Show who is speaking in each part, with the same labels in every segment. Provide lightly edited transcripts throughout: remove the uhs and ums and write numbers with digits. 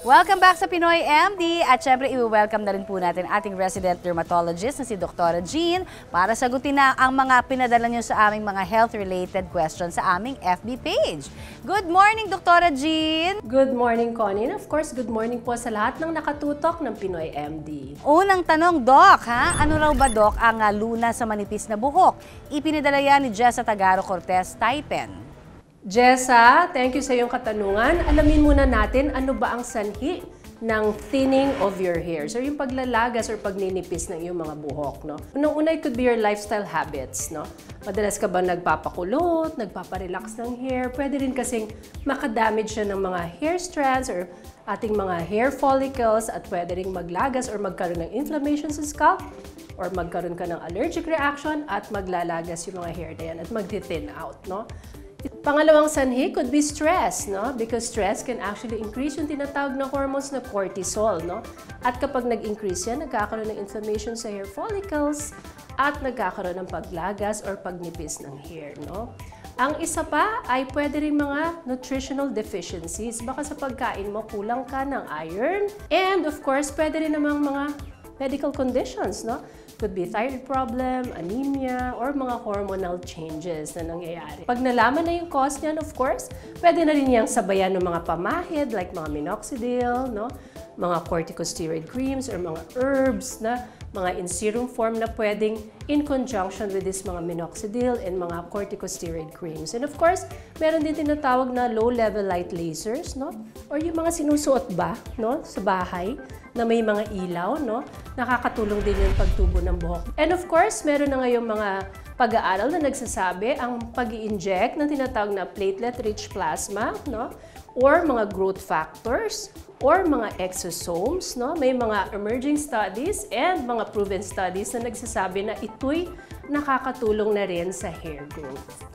Speaker 1: Welcome back sa Pinoy MD at syempre i-welcome na rin po natin ating resident dermatologist na si Dr. Jean para sagutin na ang mga pinadala nyo sa aming mga health-related questions sa aming FB page. Good morning, Dr. Jean!
Speaker 2: Good morning, Connie. And of course, good morning po sa lahat ng nakatutok ng Pinoy MD.
Speaker 1: Unang tanong, Doc, ha? Ano raw ba, Doc, ang luna sa manipis na buhok? Ipinadala yan ni Jessa Tagaro Cortez, Taipen.
Speaker 2: Jessa, thank you sa iyong katanungan. Alamin muna natin ano ba ang sanhi ng thinning of your hair. So yung paglalagas or pagninipis ng iyong mga buhok, no? Unang-una, it could be your lifestyle habits, no? Madalas ka ba nagpapakulot, nagpaparelax ng hair? Pwede rin kasing makadamage siya ng mga hair strands or ating mga hair follicles at pwede rin maglagas or magkaroon ng inflammation sa scalp or magkaroon ka ng allergic reaction at maglalagas yung mga hair na yan at mag-thin out, no? Pangalawang sanhi could be stress, no? Because stress can actually increase yung tinatawag na hormones na cortisol, no? At kapag nag-increase yan, nagkakaroon ng inflammation sa hair follicles at nagkakaroon ng paglagas or pagnipis ng hair, no? Ang isa pa ay pwede rin mga nutritional deficiencies. Baka sa pagkain mo, kulang ka ng iron. And of course, pwede rin namang mga medical conditions, no? Could be thyroid problem, anemia, or mga hormonal changes na nangyayari. Pag nalaman na yung cause niyan, of course, pwede na rin niyang sabayan ng mga pamahid like mga minoxidil, no? Mga corticosteroid creams or mga herbs na mga in serum form na pwedeng in conjunction with this mga minoxidil and mga corticosteroid creams. And of course, meron din tinatawag na low-level light lasers, no? Or yung mga sinusuot ba, no? Sa bahay na may mga ilaw, no? Nakakatulong din yung pagtubo ng buhok. And of course, meron na ngayong mga pag-aaral na nagsasabi ang pag-i-inject ng tinatawag na platelet-rich plasma, no? Or mga growth factors, or mga exosomes, no? May mga emerging studies and mga proven studies na nagsasabi na ito'y nakakatulong na rin sa hair growth.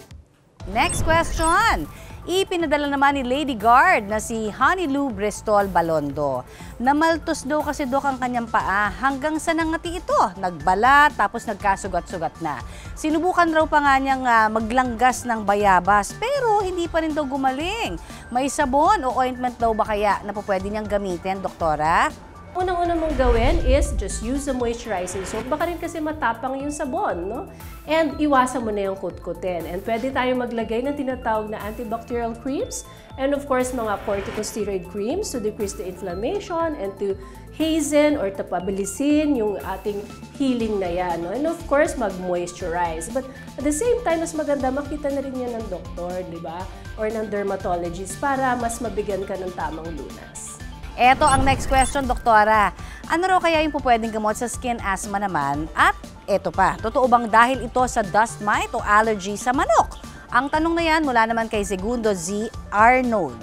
Speaker 1: Next question. Ipinadala naman ni Lady Guard na si Honey Lou Bristol Balondo. Namaltos daw kasi, Dok, ang kanyang paa hanggang sa nangati ito. Nagbala tapos nagkasugat-sugat na. Sinubukan raw pa nga niyang maglanggas ng bayabas pero hindi pa rin daw gumaling. May sabon o ointment daw ba kaya na pwede niyang gamitin, Doktora?
Speaker 2: Unang-una mong gawin is just use a moisturizing soap. Baka rin kasi matapang yung sabon, no? And iwasan mo na yung kutkutin. And pwede tayo maglagay ng tinatawag na antibacterial creams. And of course, mga corticosteroid creams to decrease the inflammation and to hasten or tapabilisin yung ating healing na yan, no? And of course, mag-moisturize. But at the same time, mas maganda makita na rin yan ng doktor, di ba? Or ng dermatologist para mas mabigyan ka ng tamang lunas.
Speaker 1: Eto ang next question, Doktora. Ano raw kaya yung pwedeng gamot sa skin asthma naman? At eto pa, totoo bang dahil ito sa dust mite o allergy sa manok? Ang tanong na yan mula naman kay Segundo Z. Arnold.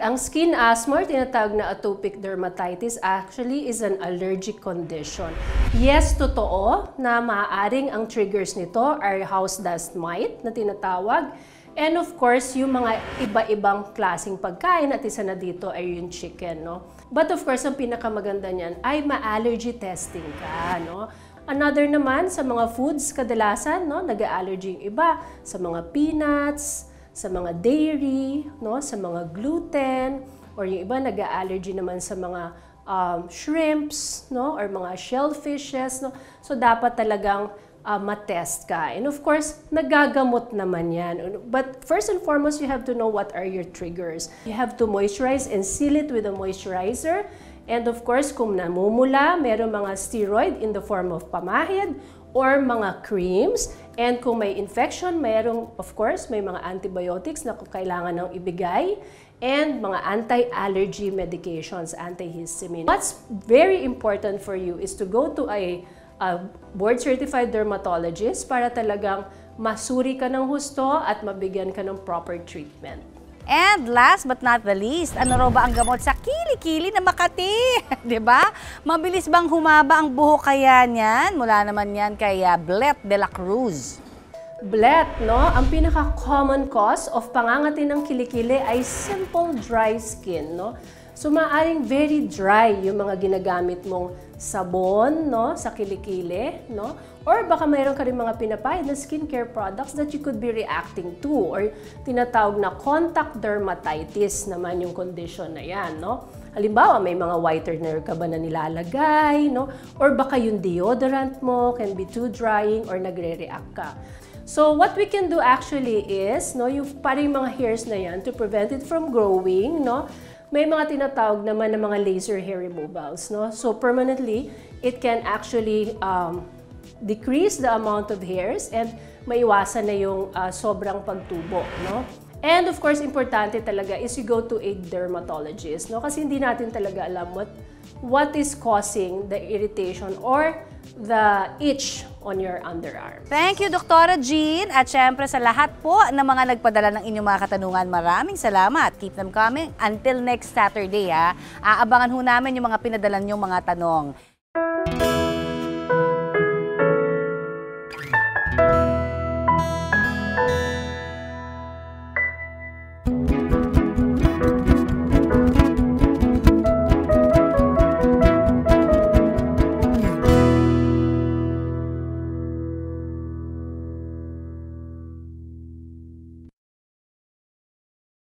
Speaker 2: Ang skin asthma, tinatawag na atopic dermatitis, actually is an allergic condition. Yes, totoo na maaaring ang triggers nito are house dust mite na tinatawag. And of course, yung mga iba-ibang klaseng pagkain at isa na dito ay yung chicken, no? But of course, ang pinakamaganda niyan ay ma-allergy testing ka, no? Another naman, sa mga foods, kadalasan, no? Nag-allergy yung iba sa mga peanuts, sa mga dairy, no? Sa mga gluten, or yung iba nag-allergy naman sa mga shrimps, no? Or mga shellfishes, no? So, dapat talagang matest ka. And of course, nagagamot naman yan. But first and foremost, you have to know what are your triggers. You have to moisturize and seal it with a moisturizer. And of course, kung namumula, meron mga steroid in the form of pamahid or mga creams. And kung may infection, merong, of course, may mga antibiotics na kailangan ng ibigay. And mga anti-allergy medications, antihistamine. What's very important for you is to go to a board-certified dermatologist para talagang masuri ka ng husto at mabigyan ka ng proper treatment.
Speaker 1: And last but not the least, ano raw ba ang gamot sa kili-kili na Makati? 'Di ba? Mabilis bang humaba ang buhok kaya niyan? Mula naman yan kay Blet de la Cruz.
Speaker 2: Blet, no? Ang pinaka-common cause of pangangati ng kilikili ay simple dry skin, no? So maaaring very dry yung mga ginagamit mong sabon, no, sa kilikili, no? Or baka mayroon ka rin mga pinapahid na skincare products that you could be reacting to, or tinatawag na contact dermatitis naman yung condition na yan, no? Halimbawa, may mga whitener ka ba na nilalagay, no? Or baka yung deodorant mo can be too drying or nagre-react ka. So what we can do actually is, no, yung parang mga hairs na yan, to prevent it from growing, no? May mga tinatawag naman na mga laser hair removals, no? So permanently, it can actually decrease the amount of hairs and maiwasan na yung sobrang pagtubo, no? And of course, importante talaga is you go to a dermatologist, no? Kasi hindi natin talaga alam what is causing the irritation or the itch on your underarm.
Speaker 1: Thank you, Dr. Jean. At syempre sa lahat po ng mga nagpadala ng inyong mga katanungan, maraming salamat. Keep them coming until next Saturday, ha. Aabangan ho namin yung mga pinadala niyong mga tanong.